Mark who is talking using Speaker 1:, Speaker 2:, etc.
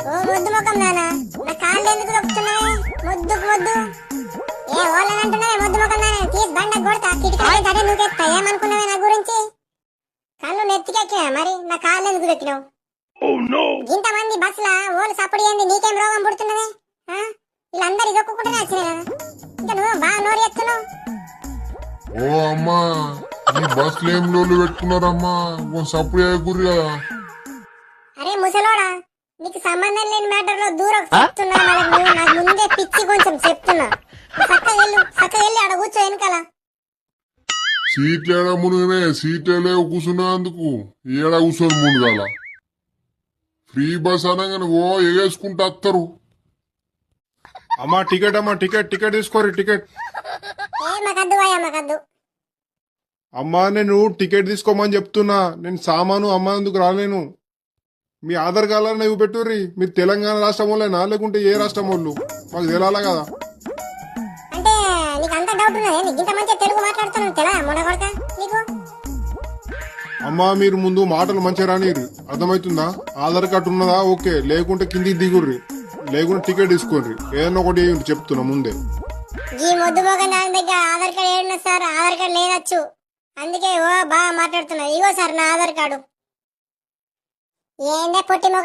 Speaker 1: ఓ మొద్దు ముఖం నానా, నా కాళ్ళు ఎందుకు దొక్కుతున్నావే? మొద్దుకు మొద్దు ఏ వాళ్ళని అంటున్నావే? మొద్దు ముఖం నానే, తీసి బండ కొడతా, కిటికీ గడే నువ్వుకెత్తా. ఏమనుకున్నావే నా గురించి? కళ్ళు నెత్తికెక్కినా మరి నా కాళ్ళు ఎందుకు దొక్కినావు? ఇంతమంది బస్సులా ఓళ్ళు సప్పుడు ఏంది? నీకేం రోగం పుడుతున్నదే? వీళ్ళందరూ ఇదొక్కుంటూనే వచ్చినా ఇంకా నువ్వు బాగా నోరు ఎత్తున్నావు.
Speaker 2: ఓ అమ్మా, ఈ బస్సులు ఏం లోళ్ళు పెట్టుకున్నారమ్మా? సప్పుడు చేయకూడదు కదా.
Speaker 1: అరే ముసలోడా, నీకు సంబంధం లేని మ్యాటర్ లో దూరం చెప్తున్నా. నువ్వు నాకు ముందే పిచ్చి కొంచెం చెప్తున్నా. చక్కగా వెళ్ళి ఆడ కూర్చో వెనకాల.
Speaker 2: సీట్లు ఏడా మునుగనే? సీట్లే లేవు కూర్చున్నందుకు. ఏడా కూర్చొని మునుగాల? ఫ్రీ బస్ అనగానే ఓ ఎగేసుకుంటూ వస్తారు.
Speaker 3: అమ్మా టికెట్, అమ్మా టికెట్, టికెట్ తీసుకోరి టికెట్.
Speaker 1: మాకద్దు అయ్యా, మాకద్దు.
Speaker 3: అమ్మా నేను టికెట్ తీసుకోమని చెప్తున్నా. నేను సామాను అమ్మేందుకు రాలేను. మీ ఆధార్ కార్డు నువ్వు పెట్టుర్రి. మీరు తెలంగాణ రాష్ట్రం వాళ్ళేనా లేకుంటే ఏ రాష్ట్రం వాళ్ళు? మాకు తెలాలా కదా.
Speaker 1: అంటే నీకు అంత డౌట్ ఉన్నదే? నీకు ఇంత మంచిగా తెలుగు మాట్లాడుతున్నావు తెలా మొనగొడక నీకు?
Speaker 3: అమ్మా మీరు ముందు మాటలు మంచిగా రానిరు, అర్థమవుతుందా? ఆధార్ కార్డు ఉన్నదా? ఓకే, లేకుంటే కిందికి దిగుర్రి, లేకుంటే టికెట్ తీసుకోర్రి. ఏదన్నా ఒకటి చెప్తున్నా ముందే.
Speaker 1: ఈ మొద్దు మొగం దాని దగ్గర ఆధార్ కార్డు ఏడున్నా సార్? ఆధార్ కార్డు లేదచ్చు, అందుకే ఓ బాగా మాట్లాడుతున్నా. ఇగో సార్ నా ఆధార్ కార్డు. ఏందే పొట్టి మొగ